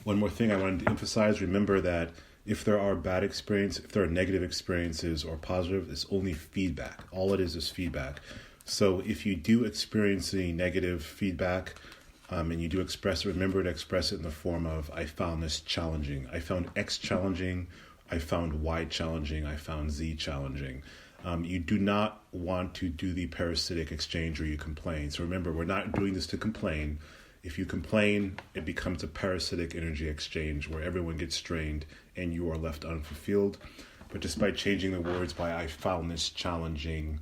One more thing I wanted to emphasize, remember that if there are bad experiences, if there are negative experiences or positive, it's only feedback. All it is feedback. So if you do experience any negative feedback, and you do express it, remember to express it in the form of, I found this challenging. I found X challenging. I found Y challenging. I found Z challenging. You do not want to do the parasitic exchange where you complain. So remember, we're not doing this to complain. If you complain, it becomes a parasitic energy exchange where everyone gets strained and you are left unfulfilled. But just by changing the words by I found this challenging,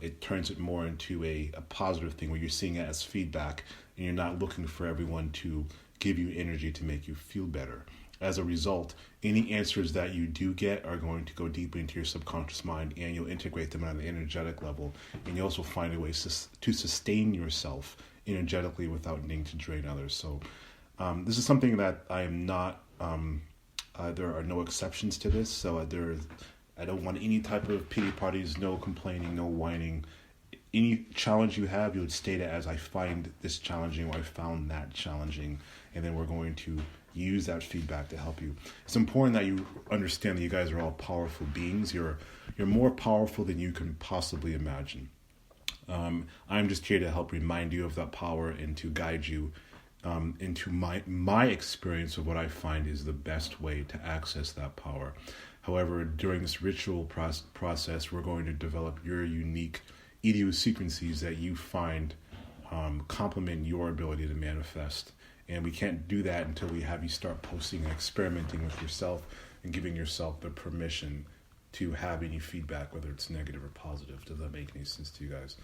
it turns it more into a positive thing where you're seeing it as feedback and you're not looking for everyone to give you energy to make you feel better. As a result, any answers that you do get are going to go deep into your subconscious mind and you'll integrate them on the energetic level. And you also find a way to sustain yourself energetically without needing to drain others. So this is something that I am not, there are no exceptions to this. So I don't want any type of pity parties, no complaining, no whining. Any challenge you have, you would state it as I find this challenging or I found that challenging. And then we're going to use that feedback to help you. It's important that you understand that you guys are all powerful beings. You're more powerful than you can possibly imagine. I'm just here to help remind you of that power and to guide you into my experience of what I find is the best way to access that power. However, during this ritual process, we're going to develop your unique idiosyncrasies that you find complement your ability to manifest. And we can't do that until we have you start posting and experimenting with yourself and giving yourself the permission to have any feedback, whether it's negative or positive. Does that make any sense to you guys?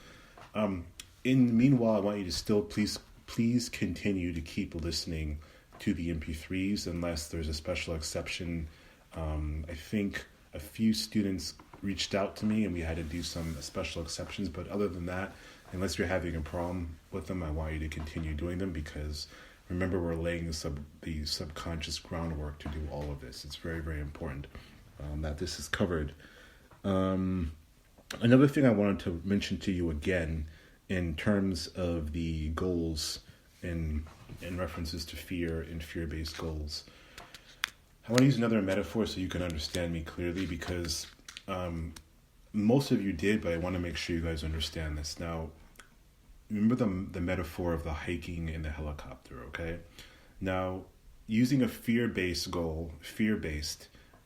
In the meanwhile, I want you to still please continue to keep listening to the MP3s unless there's a special exception. I think a few students reached out to me and we had to do some special exceptions, but other than that, unless you're having a problem with them, I want you to continue doing them because remember, we're laying the subconscious groundwork to do all of this. It's very, very important that this is covered. Another thing I wanted to mention to you again in terms of the goals in references to fear and fear-based goals. I want to use another metaphor so you can understand me clearly because most of you did, but I want to make sure you guys understand this. Now, remember the metaphor of the hiking in the helicopter, okay? Now, using a fear-based goal,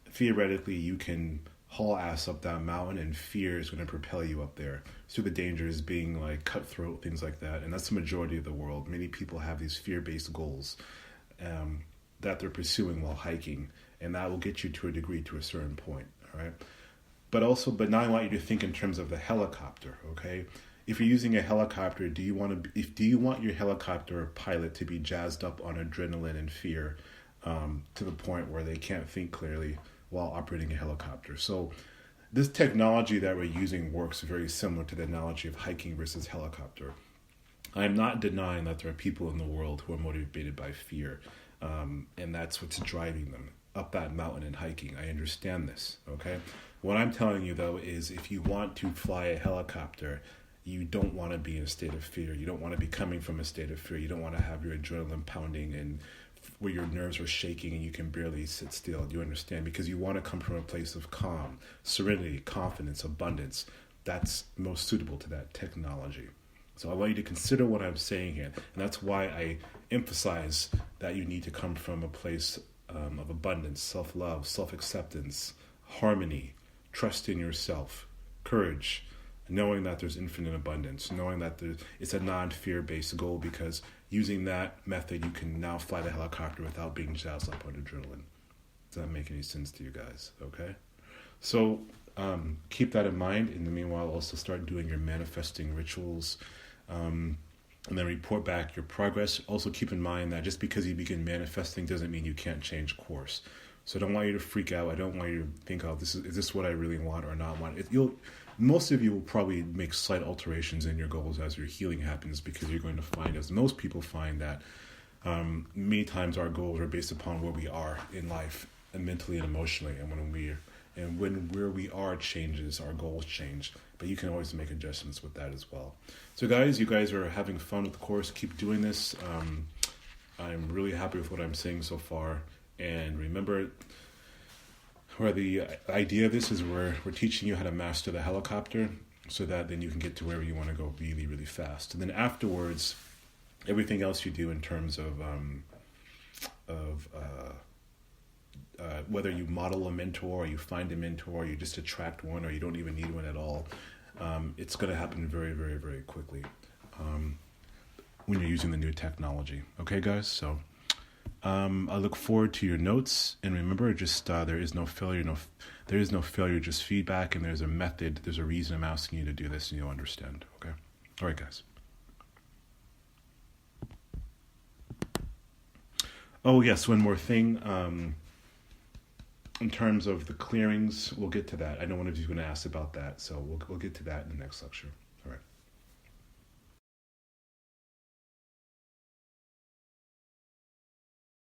theoretically you can haul ass up that mountain and fear is going to propel you up there. So the dangers being like cutthroat, things like that. And that's the majority of the world. Many people have these fear-based goals that they're pursuing while hiking. And that will get you to a degree to a certain point, all right? But now I want you to think in terms of the helicopter, okay? If you're using a helicopter, do you want your helicopter pilot to be jazzed up on adrenaline and fear to the point where they can't think clearly while operating a helicopter? So this technology that we're using works very similar to the analogy of hiking versus helicopter. I'm not denying that there are people in the world who are motivated by fear, and that's what's driving them up that mountain and hiking. I understand this, okay? What I'm telling you, though, is if you want to fly a helicopter, you don't want to be in a state of fear. You don't want to be coming from a state of fear. You don't want to have your adrenaline pounding and where your nerves are shaking and you can barely sit still. Do you understand? Because you want to come from a place of calm, serenity, confidence, abundance. That's most suitable to that technology. So I want you to consider what I'm saying here. And that's why I emphasize that you need to come from a place of abundance, self-love, self-acceptance, harmony, trust in yourself, courage, knowing that there's infinite abundance, knowing that it's a non-fear-based goal because using that method, you can now fly the helicopter without being jazzed up on adrenaline. Does that make any sense to you guys? Okay? So keep that in mind. In the meanwhile, also start doing your manifesting rituals and then report back your progress. Also keep in mind that just because you begin manifesting doesn't mean you can't change course. So I don't want you to freak out. I don't want you to think, oh, is this what I really want or not want? Most of you will probably make slight alterations in your goals as your healing happens because you're going to find, as most people find, that many times our goals are based upon where we are in life and mentally and emotionally. And when where we are changes, our goals change. But you can always make adjustments with that as well. So guys, you guys are having fun with the course. Keep doing this. I'm really happy with what I'm seeing so far. And remember, where the idea of this is we're teaching you how to master the helicopter so that then you can get to wherever you want to go really, really fast. And then afterwards, everything else you do in terms of whether you model a mentor or you find a mentor, or you just attract one, or you don't even need one at all, it's going to happen very, very, very quickly when you're using the new technology. Okay, guys? So I look forward to your notes, and remember, just there is no failure, there is no failure, just feedback, and there's a method, there's a reason I'm asking you to do this, and you'll understand. Okay? All right, guys. Oh, yes, one more thing. In terms of the clearings, we'll get to that. I know one of you is going to ask about that, so we'll get to that in the next lecture.